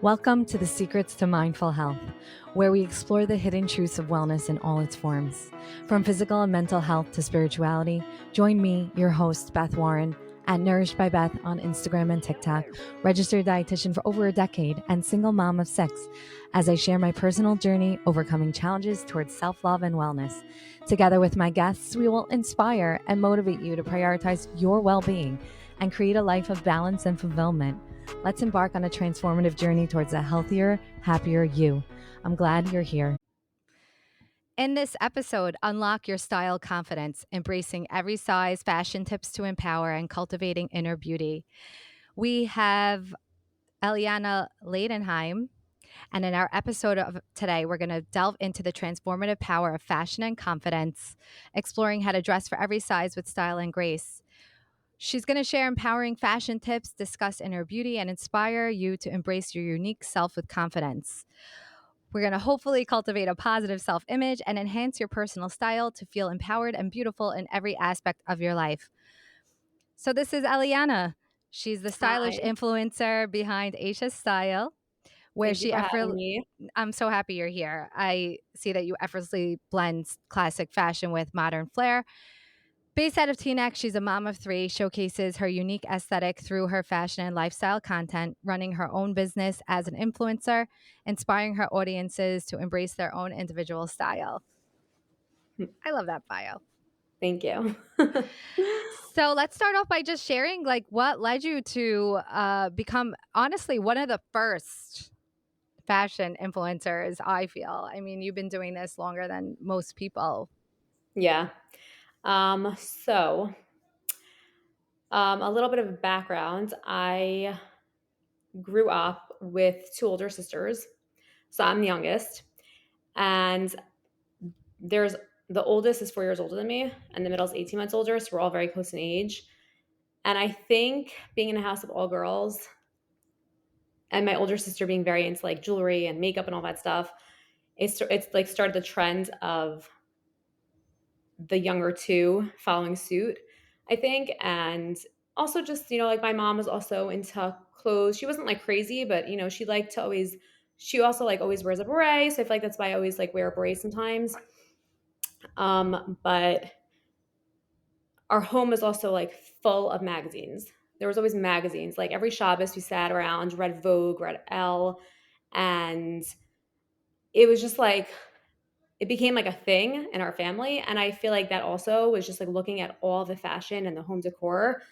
Welcome to the Secrets to Mindful Health, where we explore the hidden truths of wellness in all its forms. From physical and mental health to spirituality, join me, your host, Beth Warren, at Nourished by Beth on Instagram and TikTok, registered dietitian for over a decade, and single mom of 6, as I share my personal journey overcoming challenges towards self-love and wellness. Together with my guests, we will inspire and motivate you to prioritize your well-being and create a life of balance and fulfillment. Let's embark on a transformative journey towards a healthier, happier you. I'm glad you're here. In this episode, unlock your style confidence, embracing every size, fashion tips to empower, and cultivating inner beauty. We have Eliana Leidenheim. And in our episode of today, we're going to delve into the transformative power of fashion and confidence, exploring how to dress for every size with style and grace. She's going to share empowering fashion tips, discuss inner beauty, and inspire you to embrace your unique self with confidence. We're going to hopefully cultivate a positive self image and enhance your personal style to feel empowered and beautiful in every aspect of your life. So, this is Eliana. She's the stylish Hi. influencer behind Eishes Style, where Thank you she for having me. I'm so happy you're here. I see that you effortlessly blend classic fashion with modern flair. Based out of Teaneck, she's a mom of 3, showcases her unique aesthetic through her fashion and lifestyle content, running her own business as an influencer, inspiring her audiences to embrace their own individual style. I love that bio. Thank you. So let's start off by just sharing like what led you to become honestly one of the first fashion influencers, I feel. I mean, you've been doing this longer than most people. Yeah. So, a little bit of background. I grew up with 2 older sisters. So I'm the youngest. And there's the oldest is 4 years older than me, and the middle is 18 months older. So we're all very close in age. And I think being in a house of all girls and my older sister being very into like jewelry and makeup and all that stuff, it's like started the trend of the younger two following suit, I think. And also just, like my mom was also into clothes. She wasn't like crazy, but she liked to always she also like always wears a beret. So I feel like that's why I always like wear a beret sometimes. But our home is also like full of magazines. There was always magazines. Like every Shabbos we sat around, read Vogue, read Elle, and it was just like it became like a thing in our family. And I feel like that also was just like looking at all the fashion and the home decor.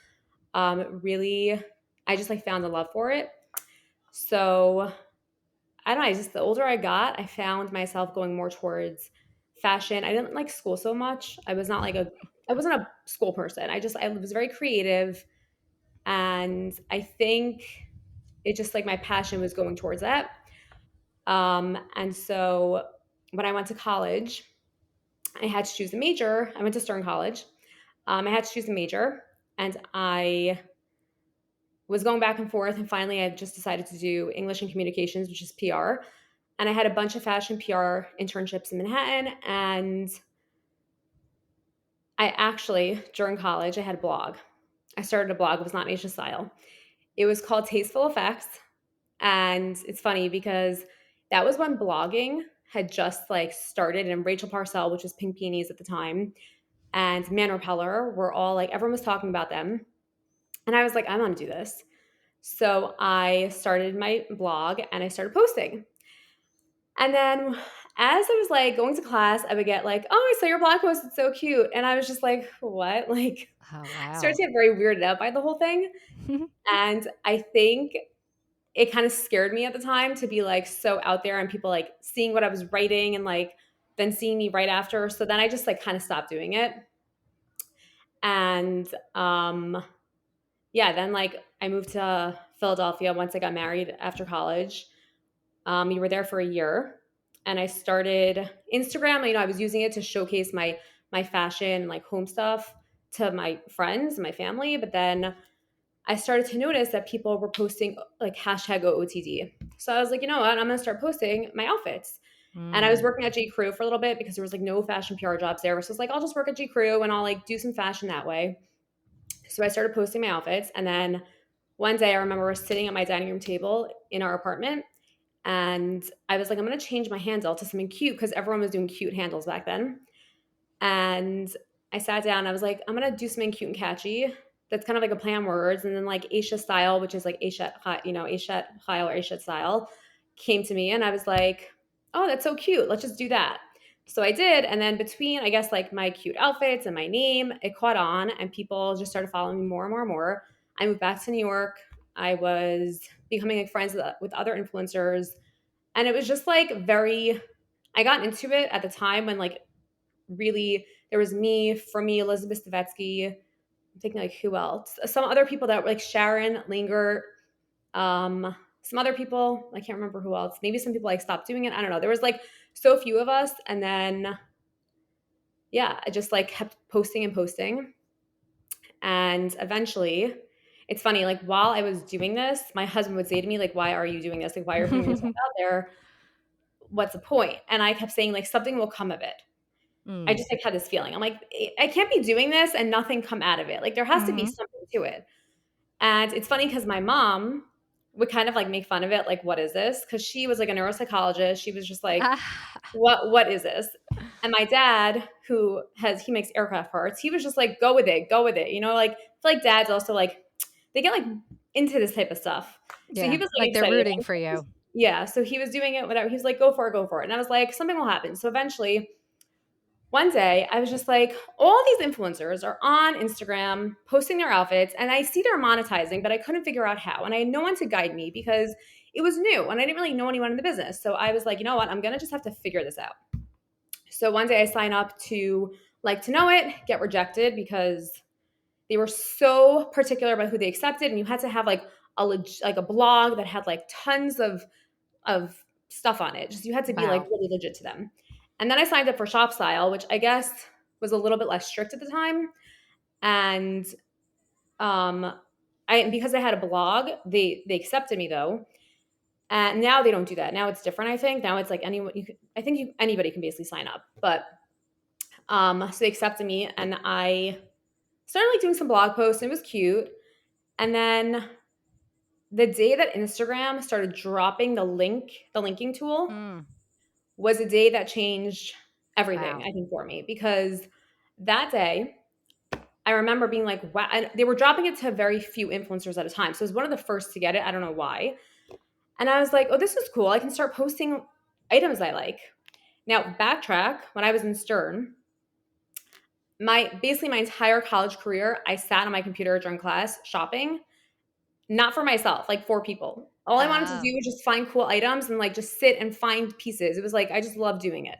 Really, I just like found a love for it. So I don't know. The older I got, I found myself going more towards fashion. I didn't like school so much. I wasn't a school person. I was very creative. And I think it just like my passion was going towards that. And so when I went to college, I had to choose a major. I went to Stern College. I had to choose a major, and I was going back and forth. And finally, I just decided to do English and Communications, which is PR. And I had a bunch of fashion PR internships in Manhattan. And I actually, during college, I had a blog. I started a blog. It was not Eishes Style. It was called Tasteful Effects. And it's funny because that was when blogging had just like started, and Rachel Parcell, which was Pink Peonies at the time, and Man Repeller were all like, everyone was talking about them. And I was like, I want to do this. So I started my blog and I started posting. And then as I was like going to class, I would get like, oh, I saw your blog post. It's so cute. And I was just like, what? Like, Oh, started wow. to get very weirded out by the whole thing. And I think it kind of scared me at the time to be like so out there and people like seeing what I was writing and like then seeing me right after. So then I just like kind of stopped doing it. And yeah, then like I moved to Philadelphia once I got married after college. We were there for a year, and I started Instagram. I was using it to showcase my fashion and like home stuff to my friends and my family. But then I started to notice that people were posting like hashtag OOTD. So I was like, you know what? I'm gonna start posting my outfits. And I was Mm. working at J. Crew for a little bit because there was like no fashion PR jobs there. So I was like, I'll just work at J. Crew and I'll like do some fashion that way. So I started posting my outfits. And then one day I remember sitting at my dining room table in our apartment And I was like, I'm going to change my handle to something cute because everyone was doing cute handles back then. And I sat down. I was like, I'm going to do something cute and catchy. That's kind of like a play on words. And then like Aisha Style, which is like Aisha, Aisha Style or Aisha Style came to me. And I was like, oh, that's so cute. Let's just do that. So I did. And then between, I guess, like my cute outfits and my name, it caught on and people just started following me more and more and more. I moved back to New York. I was becoming like friends with other influencers. And it was just like very, I got into it at the time when like really there was me, for me, Elizabeth Stavetsky. I'm thinking like who else? Some other people that were like Sharon Linger, some other people. I can't remember who else. Maybe some people like stopped doing it. I don't know. There was like so few of us, and then yeah, I just like kept posting and posting, and eventually. It's funny, like while I was doing this, my husband would say to me, like, why are you doing this? Like, why are you putting yourself out there? What's the point? And I kept saying, like, something will come of it. I Mm. just like had this feeling. I'm like, I can't be doing this and nothing come out of it. Like there has to be Mhm. something to it. And it's funny because my mom would kind of like make fun of it, like, what is this? Because she was like a neuropsychologist. She was just like, Ah. what is this? And my dad, he makes aircraft parts, he was just like, go with it, go with it. You know, like I feel like dads also like they get like into this type of stuff. So he Yeah, was like like they're excited. rooting for you. Yeah. So he was doing it, whatever. He was like, go for it, go for it. And I was like, something will happen. So eventually one day I was just like, all these influencers are on Instagram posting their outfits and I see they're monetizing, but I couldn't figure out how. And I had no one to guide me because it was new and I didn't really know anyone in the business. So I was like, you know what? I'm going to just have to figure this out. So one day I sign up to like to know it, get rejected because they were so particular about who they accepted. And you had to have like like a blog that had like tons of stuff on it. Just you had to be like Wow. really legit to them. And then I signed up for Shop Style, which I guess was a little bit less strict at the time. And um I because I had a blog, they accepted me though. And now they don't do that. Now it's different, I think. Now it's like anyone you can, I think anybody can basically sign up. But so they accepted me and I started like doing some blog posts and it was cute. And then the day that Instagram started dropping the linking tool, Mm. was a day that changed everything, Wow. I think, for me because that day I remember being like, wow. And they were dropping it to very few influencers at a time. So it was one of the first to get it. I don't know why. And I was like, oh, this is cool. I can start posting items I like. Now, backtrack, when I was in Stern, my entire college career, I sat on my computer during class shopping, not for myself, like for people. All I wanted to Oh. do was just find cool items and like just sit and find pieces. It was like I just loved doing it.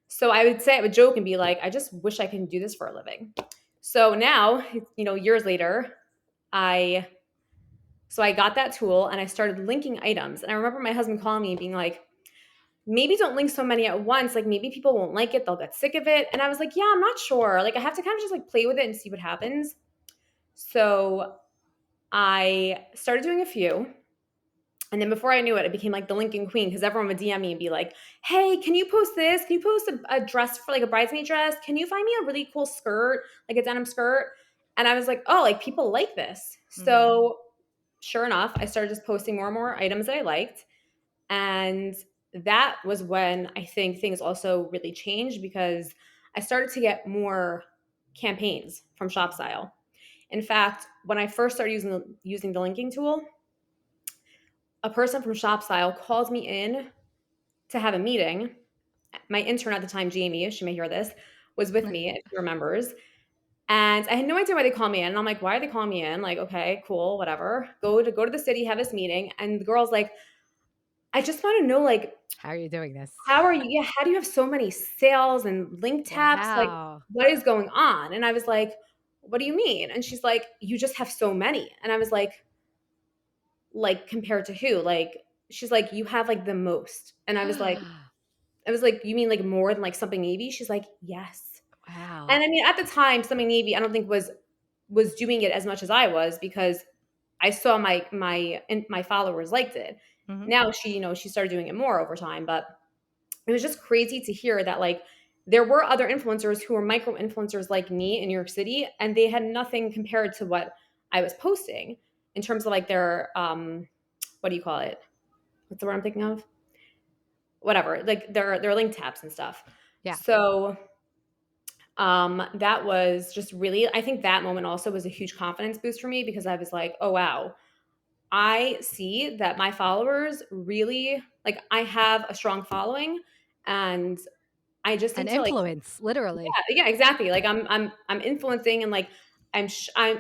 So I would joke and be like, I just wish I can do this for a living. So now, years later, I I got that tool and I started linking items. And I remember my husband calling me and being like, maybe don't link so many at once. Like maybe people won't like it, they'll get sick of it. And I was like, yeah, I'm not sure. Like I have to kind of just like play with it and see what happens. So I started doing a few. And then before I knew it, it became like the Lincoln Queen because everyone would DM me and be like, hey, can you post this? Can you post a dress for like a bridesmaid dress? Can you find me a really cool skirt, like a denim skirt? And I was like, oh, like people like this. Mhm. So sure enough, I started just posting more and more items that I liked. And that was when I think things also really changed because I started to get more campaigns from ShopStyle. In fact, when I first started using the linking tool, a person from ShopStyle called me in to have a meeting. My intern at the time, Jamie, she may hear this, was with me if she remembers. And I had no idea why they called me in. And I'm like, why are they calling me in? Like, okay, cool, whatever. Go to the city, have this meeting. And the girl's like, I just want to know, like, How are you doing this? how are you? Yeah, how do you have so many sales and link taps? Like, Wow. what is going on? And I was like, what do you mean? And she's like, you just have so many. And I was like compared to who? Like, she's like, you have like the most. And I was like, you mean like more than like something Navy? She's like, yes. Wow. And I mean, at the time, something Navy, I don't think was doing it as much as I was because I saw my followers liked it. Mhm. Now she started doing it more over time, but it was just crazy to hear that like there were other influencers who were micro influencers like me in New York City, and they had nothing compared to what I was posting in terms of like their what do you call it? what's the word I'm thinking of? Whatever, like they're link tabs and stuff. Yeah. So that was just really, I think that moment also was a huge confidence boost for me because I was like, oh wow, I see that my followers really like I have a strong following and I just An need to like influence, literally. yeah, exactly. Like I'm influencing and like I'm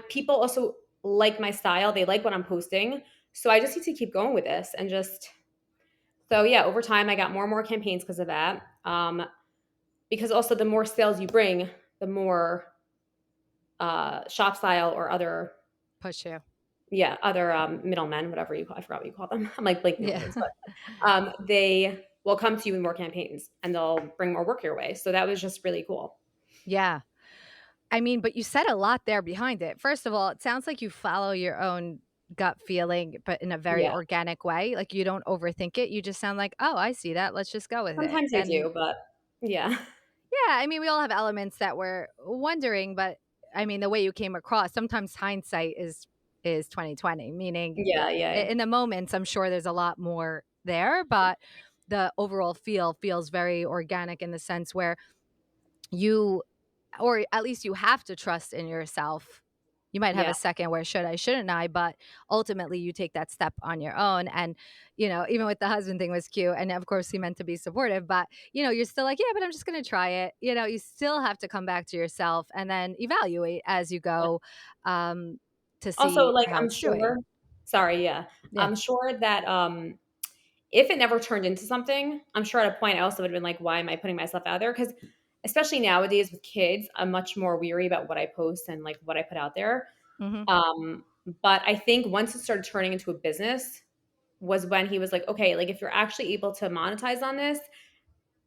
people also like my style. They like what I'm posting. So I just need to keep going with this and just so yeah, over time I got more and more campaigns because of that. Because also the more sales you bring, the more shop style or other Push you. yeah other middlemen, whatever you call, I forgot what you call them. I'm like blanking on Yeah. names, but they will come to you with more campaigns and they'll bring more work your way. So that was just really cool. Yeah. I mean, but you said a lot there behind it. First of all, it sounds like you follow your own gut feeling, but in a very Yeah, organic way. Like you don't overthink it. You just sound like, oh, I see that. Let's just go with it. sometimes I And do, but yeah, yeah, I mean, we all have elements that we're wondering, but I mean, the way you came across, sometimes hindsight is 2020, meaning yeah, yeah, in the moments, I'm sure there's a lot more there, but the overall feels very organic in the sense where you or at least you have to trust in yourself. You might have yeah. a second where should I, shouldn't I? But ultimately, you take that step on your own. And, even with the husband thing was cute. And of course, he meant to be supportive, but, you're still like, yeah, but I'm just going to try it. You still have to come back to yourself and then evaluate as you go um, to Also, see like how I'm it's doing. sure. Sorry, yeah, Yeah. I'm sure that if it never turned into something, I'm sure at a point I also would have been like, why am I putting myself out there? Because especially nowadays with kids, I'm much more weary about what I post and like what I put out there. Hmm. Um, but I think once it started turning into a business was when he was like, okay, like if you're actually able to monetize on this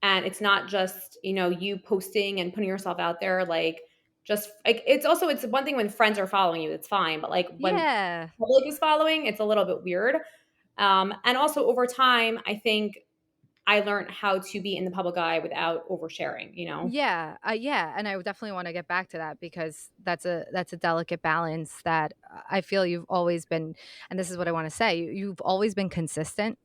and it's not just, you posting and putting yourself out there, like just like it's one thing when friends are following you, it's fine. But like when Yeah. public is following, it's a little bit weird. And also over time, I think I learned how to be in the public eye without oversharing. Yeah, yeah, and I would definitely want to get back to that because that's a delicate balance that I feel you've always been, and this is what I want to say. You've always been consistent,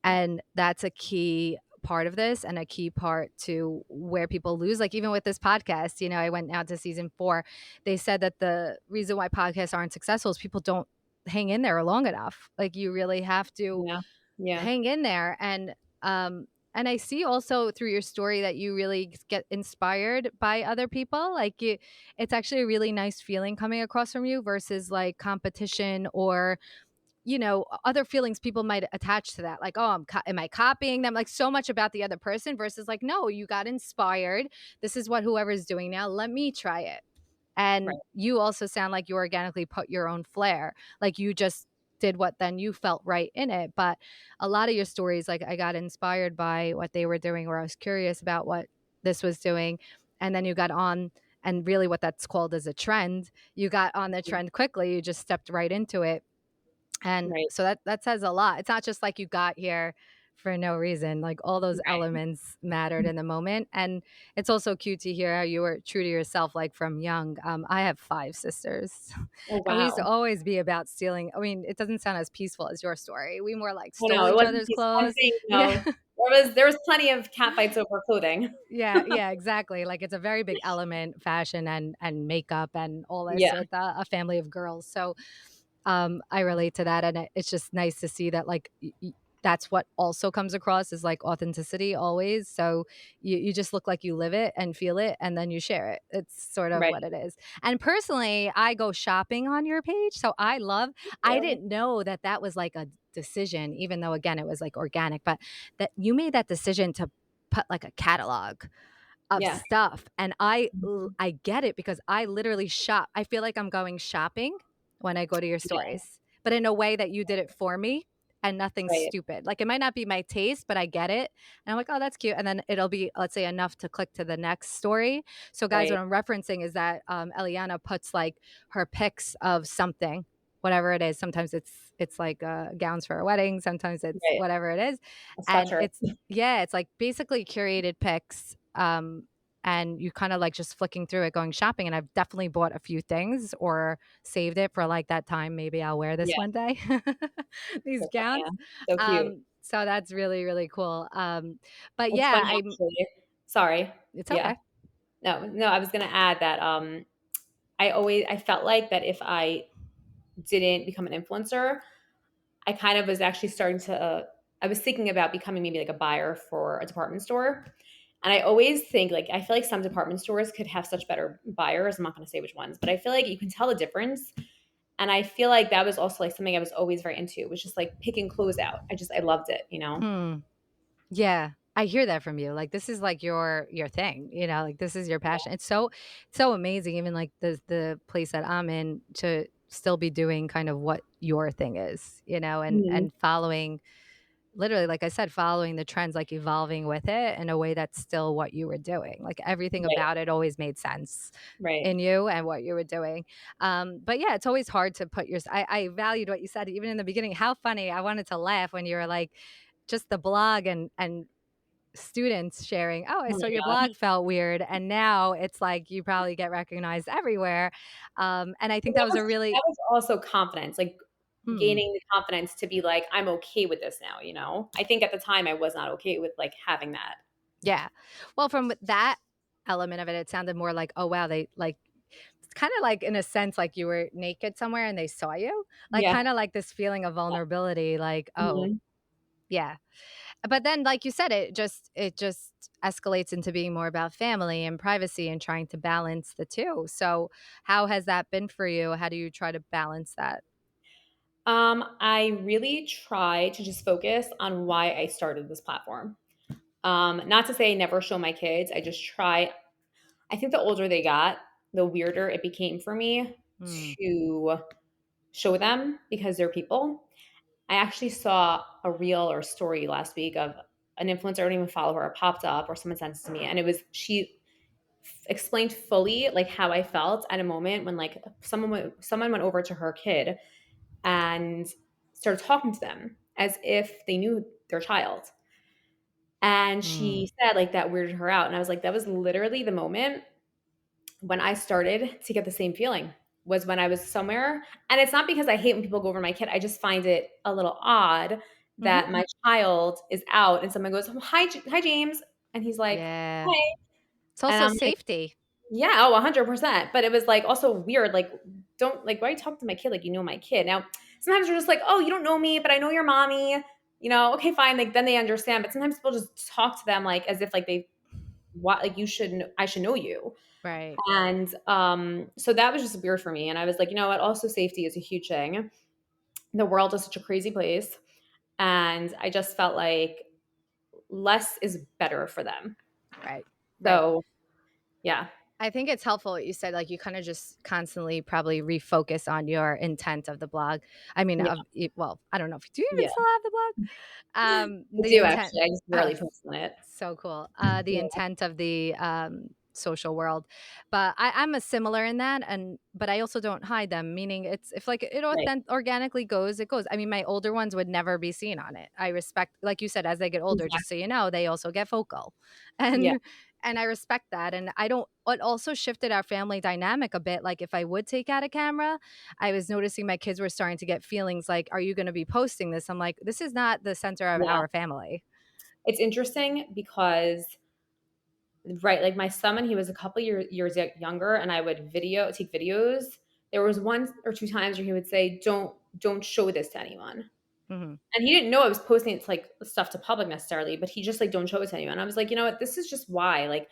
and that's a key part of this and a key part to where people lose. Like even with this podcast, I went now to season 4. They said that the reason why podcasts aren't successful is people don't hang in there long enough. Like you really have to Yeah. Yeah. hang in there and I see also through your story that you really get inspired by other people. Like it's actually a really nice feeling coming across from you versus like competition or other feelings people might attach to that. Like, oh, am I copying them? Like so much about the other person versus like, no, you got inspired. This is what whoever's doing now. Let me try it. Right. And you also sound like you organically put your own flair. Like you just did what then you felt right in it. But a lot of your stories, like I got inspired by what they were doing, or I was curious about what this was doing. And then you got on, and really what that's called is a trend. You got on the trend quickly. You just stepped right into it and Right. so that says a lot. It's not just like you got here for no reason. Like all those Right. elements mattered in the moment. And it's also cute to hear how you were true to yourself, like from young. I have 5 sisters, Oh and we used to wow. always be about stealing. I mean, it doesn't sound as peaceful as your story. We more like I stole know it each wasn't other's peaceful. I'm clothes. saying, Yeah. there was plenty of cat fights over clothing. Yeah, yeah, exactly. Like it's a very big element, fashion and makeup and all this Yeah. with a family of girls. So I relate to that, and it's just nice to see that like that's what also comes across is like authenticity always. So you just look like you live it and feel it, and then you share it. It's sort of Right. what it is. And personally, I go shopping on your page, so I love. I Yeah. didn't know that that was like a decision, even though again it was like organic, but that you made that decision to put like a catalog of Yeah. stuff, and I get it because I literally shop. I feel like I'm going shopping when I go to your Yeah. stories, but in a way that you did it for me and nothing Right. stupid. Like it might not be my taste, but I get it. And I'm like, "Oh, that's cute." And then it'll be, let's say, enough to click to the next story. So guys, what Right. I'm referencing is that Eliana puts like her pics of something, whatever it is. Sometimes it's like gowns for a wedding, sometimes it's Right. whatever it is. A And sweatshirt. it's like basically curated pics. And you kind of like just flicking through it, going shopping. And I've definitely bought a few things or saved it for like that time. Maybe I'll wear this Yeah. one day. These gowns. Yeah. So cute. So that's really, really cool. But It's yeah, funny actually. Sorry. it's Yeah. okay. No, no, I was gonna add that, I felt like that if I didn't become an influencer, I kind of was actually starting to, I was thinking about becoming maybe like a buyer for a department store. And I always think like, I feel like some department stores could have such better buyers. I'm not going to say which ones, but I feel like you can tell the difference. And I feel like that was also like something I was always very into. It was just like picking clothes out. I loved it, you know? Hmm. Yeah, I hear that from you. Like this is like your thing, like this is your passion. It's so amazing even like the place that I'm in to still be doing kind of what your thing is, and Mhm. and following literally like I said following the trends like evolving with it in a way that's still what you were doing. Like everything Right, about it always made sense right. in you and what you were doing. But yeah, it's always hard to put your I valued what you said even in the beginning. How funny. I wanted to laugh when you were like just the blog and students sharing, "Oh, I Oh saw your my god. blog felt weird," and now it's like you probably get recognized everywhere, and I think that That was was a really that was also confidence, like hmm, gaining the confidence to be like, I'm okay with this now, you know? I think at the time I was not okay with like having that. yeah. Well, from that element of it, it sounded more like, "Oh, wow," they like it's kinda like, in a sense, like you were naked somewhere and they saw you, like, Yeah. kinda like this feeling of vulnerability, like, "Oh, Mhm. yeah." But then, like you said, it just escalates into being more about family and privacy and trying to balance the 2. So, how has that been for you? How do you try to balance that? I really try to just focus on why I started this platform. Not to say I never show my kids. I just try. I think the older they got, the weirder it became for me Mm, to show them because they're people. I actually saw a reel or a story last week of an influencer. I don't even follow her. It popped up or someone sent it to me, and it was she explained fully like how I felt at a moment when like someone went over to her kid and started talking to them as if they knew their child. And mm, she said like that weirded her out. And I was like, that was literally the moment when I started to get the same feeling was when I was somewhere. And it's not because I hate when people go over my kid. I just find it a little odd mhm. that my child is out and someone goes, "Oh, hi, hi, James." And he's like, Yeah. "Hey." It's And also I'm like, safety. yeah, oh, 100%. But it was like also weird. Like, don't like, why are you talking to my kid? Like, you know my kid. Now, sometimes you're just like, oh, you don't know me, but I know your mommy. Okay, fine. Like, then they understand. But sometimes people just talk to them like as if like they, what, like you should, I should know you. Right, And so that was just weird for me. And I was like, you know what? Also, safety is a huge thing. The world is such a crazy place. And I just felt like less is better for them. right, right. So, yeah. I think it's helpful what you said, like, you kinda just constantly probably refocus on your intent of the blog. I mean, Yeah. well, I don't know if do you even Yeah. still have the blog? I The do intent actually. I just oh, rarely post on it. so cool. The Yeah. intent of the, social world. But I'm a similar in that, but I also don't hide them, meaning it's if, like, it Right. organically goes, it goes. I mean, my older ones would never be seen on it. I respect like you said, as they get older, just so Exactly. you know, they also get vocal. Yeah. And and I respect that, and I don't it also shifted our family dynamic a bit, like, if I would take out a camera, I was noticing my kids were starting to get feelings like, "Are you gonna be posting this?" I'm like, "This is not the center of Yeah. our family." It's interesting because right, like my son when he was a couple years younger and I would take videos, there was one or two times where he would say, Don't show this to anyone." Mhm. And he didn't know I was posting it to like stuff to public necessarily, but he just like don't show it to anyone. I was like, you know what, this is just why. Like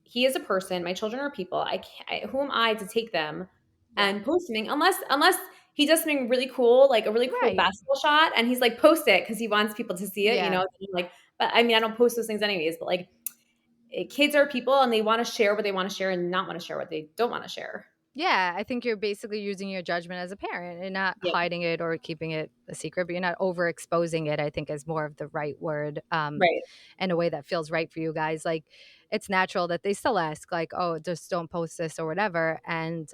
he is a person, my children are people. I can't who am I to take them Yeah. and post something unless he does something really cool, like a really cool Right. basketball shot, and he's like, post it because he wants people to see it, Yeah. then I'm like, but I mean, I don't post those things anyways, but like kids are people and they want to share what they want to share and not want to share what they don't want to share. Yeah, I think you're basically using your judgment as a parent and not Yeah. hiding it or keeping it a secret, but you're not overexposing it, I think is more of the right word, Right. in a way that feels right for you guys. Like, it's natural that they still ask, like, "Oh, just don't post this," or whatever, and,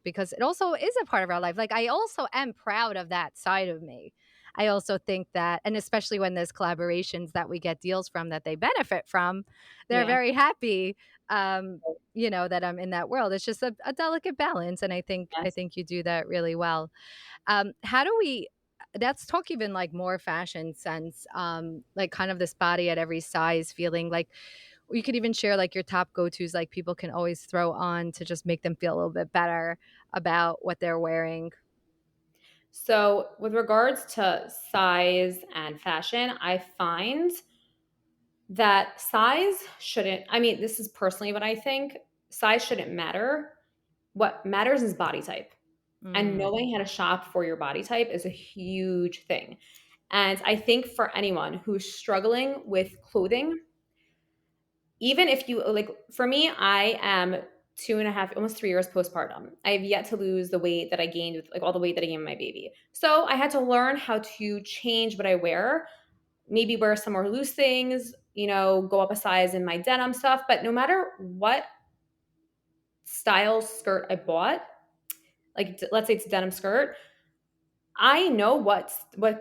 because it also is a part of our life. Like, I also am proud of that side of me. I also think that and especially when there's collaborations that we get deals from that they benefit from, they're Yeah. very happy, that I'm in that world. It's just a delicate balance, and I think Yes. you do that really well. How do we? let's talk even like more fashion sense, like kind of this body at every size feeling. Like you could even share like your top go-tos, like people can always throw on to just make them feel a little bit better about what they're wearing. So, with regards to size and fashion, I find that size shouldn't, I mean, this is personally what I think, size shouldn't matter. What matters is body type. And Mm, knowing how to shop for your body type is a huge thing. And I think for anyone who's struggling with clothing, even if you like, for me, I am 2.5, almost 3 years postpartum. I have yet to lose the weight that I gained with like all the weight that I gained with my baby. So I had to learn how to change what I wear, maybe wear some more loose things, go up a size in my denim stuff. But no matter what style skirt I bought, like let's say it's a denim skirt, I know what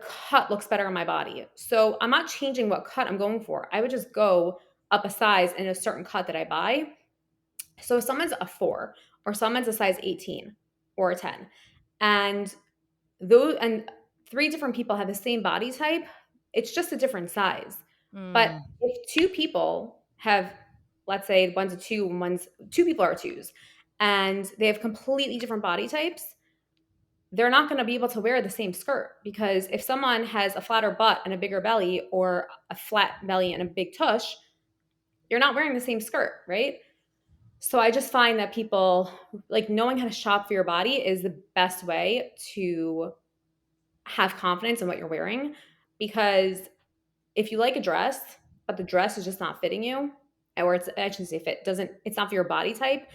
cut looks better on my body. So I'm not changing what cut I'm going for. I would just go up a size in a certain cut that I buy. So if someone's a 4 or someone's a size 18 or a 10, and those and three different people have the same body type, it's just a different size. But mm, if two people have, let's say one's a 2 and one's two people are twos, and they have completely different body types, they're not going to be able to wear the same skirt, because if someone has a flatter butt and a bigger belly, or a flat belly and a big tush, you're not wearing the same skirt, right? So I just find that people, like, knowing how to shop for your body is the best way to have confidence in what you're wearing. Because if you like a dress, but the dress is just not fitting you, or I shouldn't say fit, doesn't, it's not for your body type,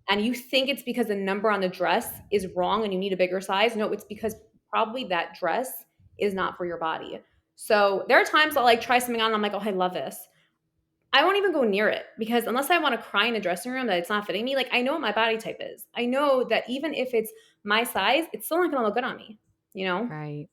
and you think it's because the number on the dress is wrong and you need a bigger size, no, it's because probably that dress is not for your body. So there are times I'll like try something on and I'm like, oh, I love this. I won't even go near it, because unless I want to cry in the dressing room that it's not fitting me, like I know what my body type is. I know that even if it's my size, it's still not going to look good on me, you know? right.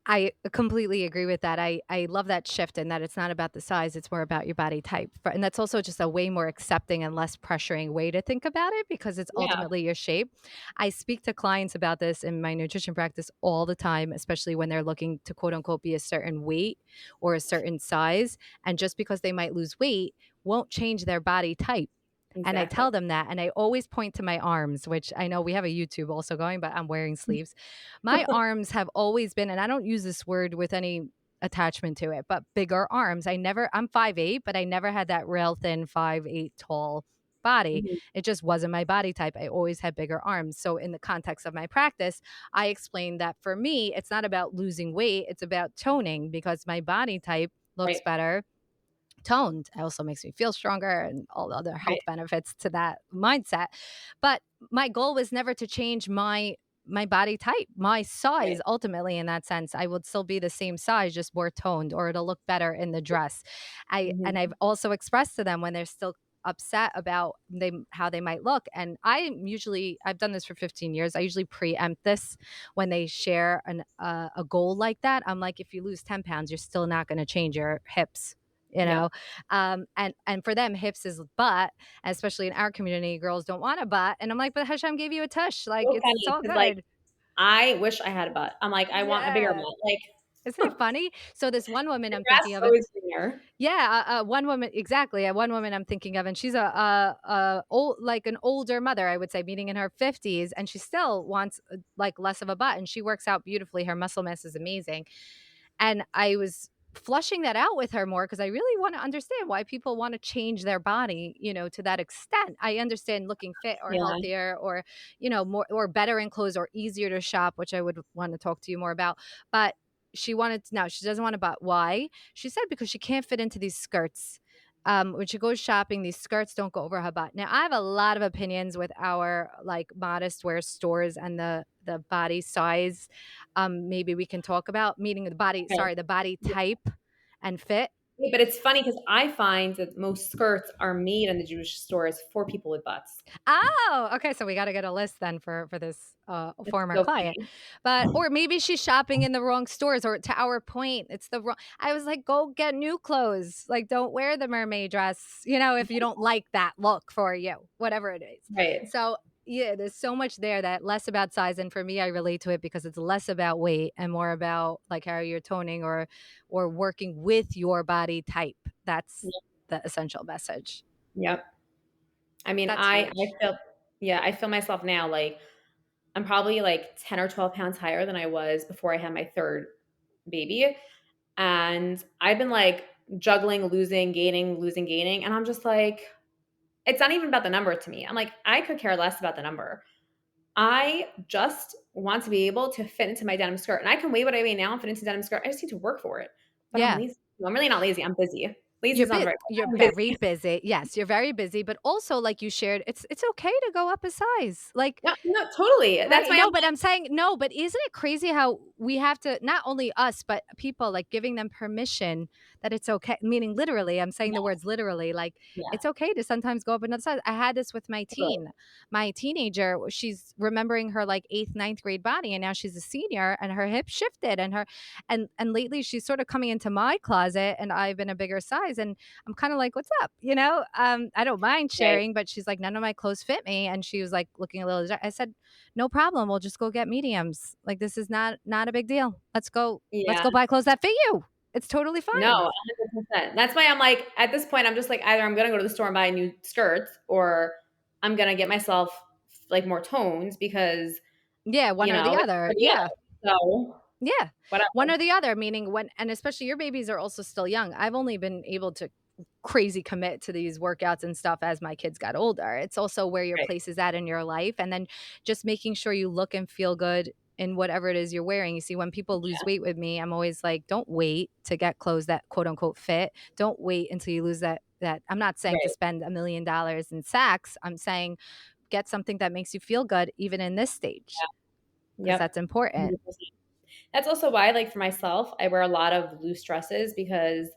I completely agree with that. I love that shift, and that it's not about the size, it's more about your body type. And that's also just a way more accepting and less pressuring way to think about it, because it's Yeah, ultimately your shape. I speak to clients about this in my nutrition practice all the time, especially when they're looking to quote unquote be a certain weight or a certain size. And just because they might lose weight won't change their body type. And I exactly. tell them that, and I always point to my arms, which I know we have a YouTube also going, but I'm wearing sleeves. My arms have always been, and I don't use this word with any attachment to it, but bigger arms. I'm 5'8", but I never had that rail thin 5'8" tall body. Mhm. It just wasn't my body type. I always had bigger arms. So in the context of my practice, I explained that for me, it's not about losing weight, it's about toning, because my body type looks Right, better toned. It also makes me feel stronger and all the other right, health benefits to that mindset. But my goal was never to change my body type, my right. size. Ultimately, in that sense, I would still be the same size, just more toned, or it'll look better in the dress. And Mhm. I've also expressed to them when they're still upset about how they might look, and I've done this for 15 years. I usually preempt this when they share a goal like that. I'm like, if you lose 10 pounds, you're still not going to change your hips, you know. Yep. And for them, hips is butt, especially in our community. Girls don't want a butt, and I'm like, but Hashem gave you a tush, like So it's funny, all because like, good. I wish I had a butt. I'm like, I want a bigger Yeah, butt. Like, isn't it funny? So this one woman the I'm grass thinking is of, always greener. yeah, one woman, exactly. One woman I'm thinking of, and she's like an older mother, I would say, meaning in her 50s, and she still wants like less of a butt, and she works out beautifully. Her muscle mass is amazing, and I was flushing that out with her more because I really want to understand why people want to change their body, to that extent. I understand looking fit or Yeah. healthier, or more or better in clothes, or easier to shop, which I would want to talk to you more about. But she wanted to, now she doesn't want to, but why? She said because she can't fit into these skirts. When she goes shopping, these skirts don't go over her butt. Now, I have a lot of opinions with our like modest wear stores and the body size. Maybe we can talk about meeting the body. Okay. Sorry, the body Yeah. type and fit. But it's funny because I find that most skirts are made in the Jewish stores for people with butts. Oh, okay. So we got to get a list then for this It's former so client, funny. but or maybe she's shopping in the wrong stores. Or to our point, it's the wrong. I was like, go get new clothes. Like, don't wear the mermaid dress. If you don't like that look for you, whatever it is. Right. So. Yeah, there's so much there that less about size, and for me, I relate to it because it's less about weight and more about, like, how you're toning or working with your body type. That's Yep. the essential message. Yep. I mean, That's I huge. feel yeah, I feel myself now like I'm probably like 10 or 12 pounds higher than I was before I had my third baby. And I've been like juggling, losing, gaining, losing, gaining. And I'm just like, it's not even about the number to me. I'm like, I could care less about the number. I just want to be able to fit into my denim skirt. And I can weigh what I weigh now and fit into denim skirt. I just need to work for it. But I'm Yeah. lazy. No, I'm really not lazy. I'm busy. Lazy is not the right You're word. I'm very busy. busy. Yes, you're very busy, but also, like you shared, it's okay to go up a size. Like, No, no, totally. That's right. why I'm No, but like, I'm saying no, but isn't it crazy how we have to, not only us, but people, like, giving them permission that it's okay, meaning literally, I'm saying the yeah, words literally, like yeah, it's okay to sometimes go up another size. I had this with my totally. my teenager, she's remembering her like eighth, ninth grade body, and now she's a senior and her hips shifted and her and lately she's sort of coming into my closet and I've been a bigger size and I'm kind of like, what's up? I don't mind Right. sharing, but she's like, none of my clothes fit me. And she was like looking a little, I said, no problem. We'll just go get mediums. Like, this is not a big deal. Let's Yeah. go buy clothes that fit you. It's totally No, fine. 100%. That's why I'm like, at this point, I'm just like, either I'm gonna go to the store and buy new skirts, or I'm gonna get myself like more tones because Yeah, one or the it's one other. or the Yeah. other. So Yeah. One whatever. or the other, meaning when, and especially your babies are also still young. I've only been able to crazy commit to these workouts and stuff as my kids got older. It's also where your Right. place is at in your life. And then just making sure you look and feel good in whatever it is you're wearing. You see, when people lose Yeah. weight with me, I'm always like, don't wait to get clothes that quote unquote fit. Don't wait until you lose that. I'm not saying to Right. spend $1 million in Saks. I'm saying get something that makes you feel good even in this stage because Yep. that's important. 100%. That's also why, like for myself, I wear a lot of loose dresses because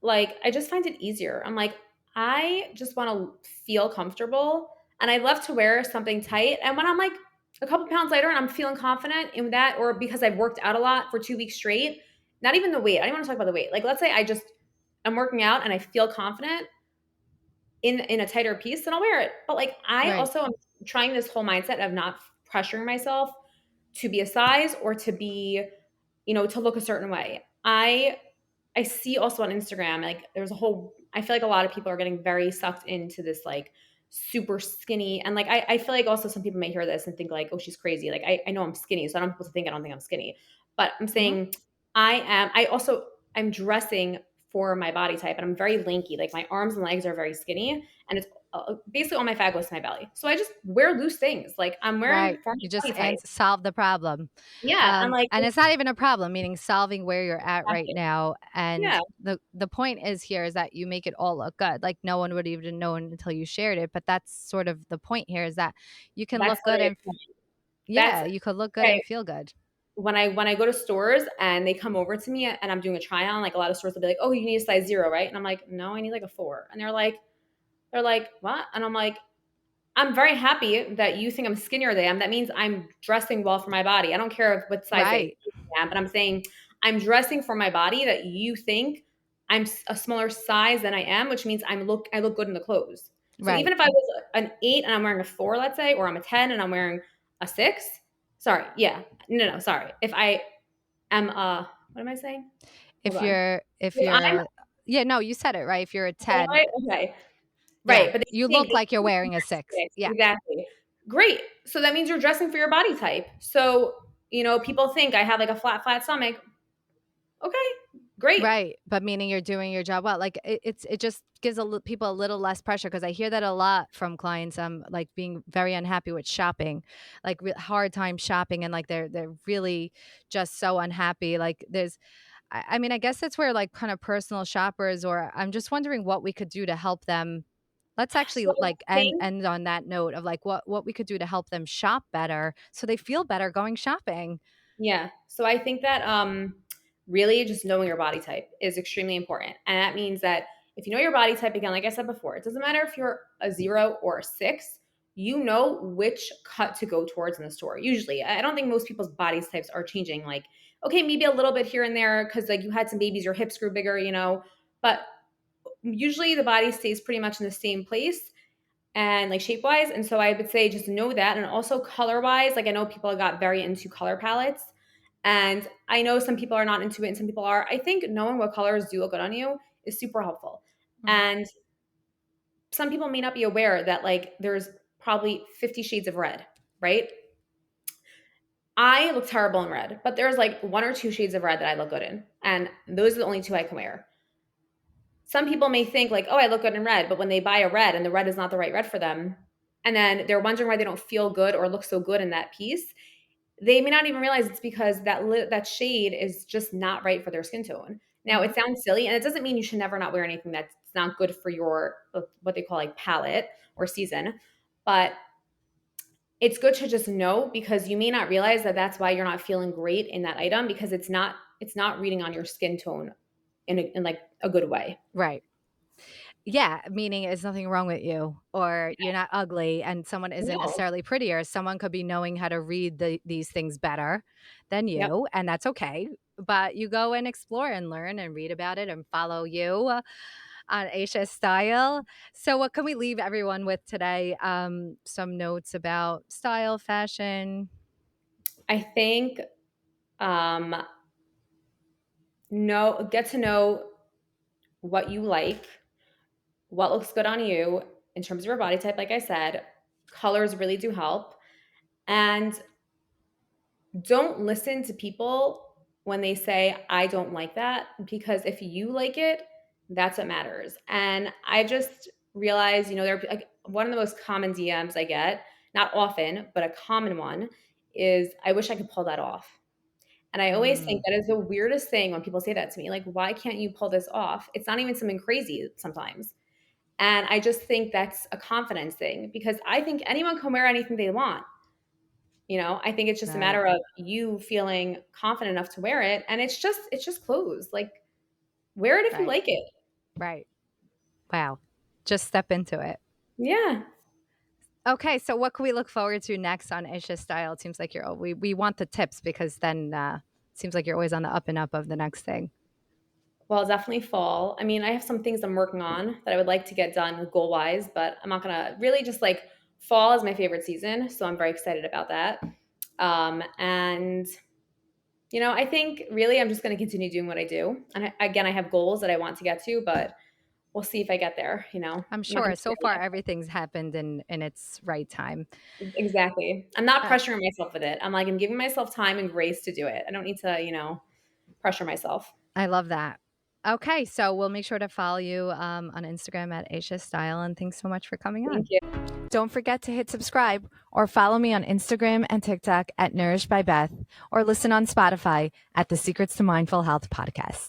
like, I just find it easier. I'm like, I just want to feel comfortable and I love to wear something tight. And when I'm like a couple pounds lighter and I'm feeling confident in that, or because I've worked out a lot for 2 weeks straight, not even the weight. I don't even want to talk about the weight. Like, let's say I'm working out and I feel confident in a tighter piece, then I'll wear it. But like, I Right. also am trying this whole mindset of not pressuring myself to be a size or to be, to look a certain way. I see also on Instagram, like there's a whole, I feel like a lot of people are getting very sucked into this like super skinny. And like, I feel like also some people may hear this and think like, oh, she's crazy. Like, I know I'm skinny. So I don't want people to think I don't think I'm skinny. But I'm Mhm. saying I'm dressing for my body type and I'm very lanky. Like my arms and legs are very skinny. And it's basically all my fat goes to my belly. So I just wear loose things. Like I'm wearing Right. for You my just body type. solve the problem. Yeah. I'm like, And it's not even a problem, meaning solving where you're at right exactly. now. And Yeah. the point is here is that you make it all look good. Like no one would even know until you shared it. But that's sort of the point here is that you can That's look good literally and that's yeah, you could look good okay. and feel good. When I go to stores and they come over to me and I'm doing a try on, like a lot of stores will be like, "Oh, you need a size 0, right?" And I'm like, "No, I need like a 4." And they're like, "What?" And I'm like, I'm very happy that you think I'm skinnier than I am. That means I'm dressing well for my body. I don't care what size Right. I am, but I'm saying I'm dressing for my body that you think I'm a smaller size than I am, which means I look good in the clothes. So even Right. if I was an 8 and I'm wearing a 4, let's say, or I'm a 10 and I'm wearing a 6, sorry, yeah, no, sorry. If I am what am I saying? Hold on. If If I'm you're yeah, no, you said it right. If you're a is that 10, right? Okay. yeah, Right, but you they look think like you're you're wearing a 6. 6. Yeah. Exactly. Great. So that means you're dressing for your body type. So, people think I have like a flat stomach. Okay, great. Right, but meaning you're doing your job well. Like it just gives people a little less pressure because I hear that a lot from clients. Like being very unhappy with shopping, like hard time shopping, and like they're really just so unhappy. Like I mean, I guess that's where like kind of personal shoppers, or I'm just wondering what we could do to help them. Let's actually So like I think end on that note of like what we could do to help them shop better so they feel better going shopping. Yeah. So I think that really just knowing your body type is extremely important. And that means that if you know your body type, again, like I said before, it doesn't matter if you're a 0 or a 6, you know which cut to go towards in the store. Usually, I don't think most people's body types are changing. Like, okay, maybe a little bit here and there because like you had some babies, your hips grew bigger, but usually the body stays pretty much in the same place and like shape wise. And so I would say just know that. And also color wise, like I know people got very into color palettes. And I know some people are not into it and some people are. I think knowing what colors do look good on you is super helpful. Mhm. And some people may not be aware that like there's probably 50 shades of red, right? I look terrible in red, but there's like one or two shades of red that I look good in. And those are the only two I can wear. Some people may think like, oh, I look good in red, but when they buy a red and the red is not the right red for them, and then they're wondering why they don't feel good or look so good in that piece, they may not even realize it's because that shade is just not right for their skin tone. Now, Mhm. it sounds silly, and it doesn't mean you should never not wear anything that's not good for your what they call like palette or season, but it's good to just know because you may not realize that that's why you're not feeling great in that item because it's not reading on your skin tone in like a good way. Right. Yeah, meaning there's nothing wrong with you or you're not ugly and someone isn't No. necessarily prettier. Someone could be knowing how to read these things better than Yep. you, and that's okay. But you go and explore and learn and read about it and follow you on Eishes Style. So, what can we leave everyone with today? Some notes about style, fashion. I think um get to know what you like, what looks good on you in terms of your body type, like I said. Colors really do help. And don't listen to people when they say, I don't like that, because if you like it, that's what matters. And I just realized, there like one of the most common DMs I get, not often, but a common one is, I wish I could pull that off. And I always think Mm, that is the weirdest thing when people say that to me. Like, why can't you pull this off? It's not even something crazy sometimes. And I just think that's a confidence thing because I think anyone can wear anything they want. I think it's just a right, matter of you feeling confident enough to wear it. And it's just clothes. Like, wear it if you right, like it. right. Wow. Just step into it. Yeah. Okay, so what can we look forward to next on Isha Style? It seems like we want the tips because then it seems like you're always on the up and up of the next thing. Well, definitely fall. I mean, I have some things I'm working on that I would like to get done goal wise, but I'm not gonna really just like fall is my favorite season. So I'm very excited about that. And I think really I'm just going to continue doing what I do. And again, I have goals that I want to get to, but we'll see if I get there. I'm I'm not going sure to so scare far myself. everything's happened in its right time. Exactly. I'm not Uh, pressuring myself with it. I'm giving myself time and grace to do it. I don't need to, pressure myself. I love that. Okay, so we'll make sure to follow you on Instagram at Aisha Style, and thanks so much for coming Thank on. you. Don't forget to hit subscribe or follow me on Instagram and TikTok at Nourished by Beth or listen on Spotify at the Secrets to Mindful Health podcast.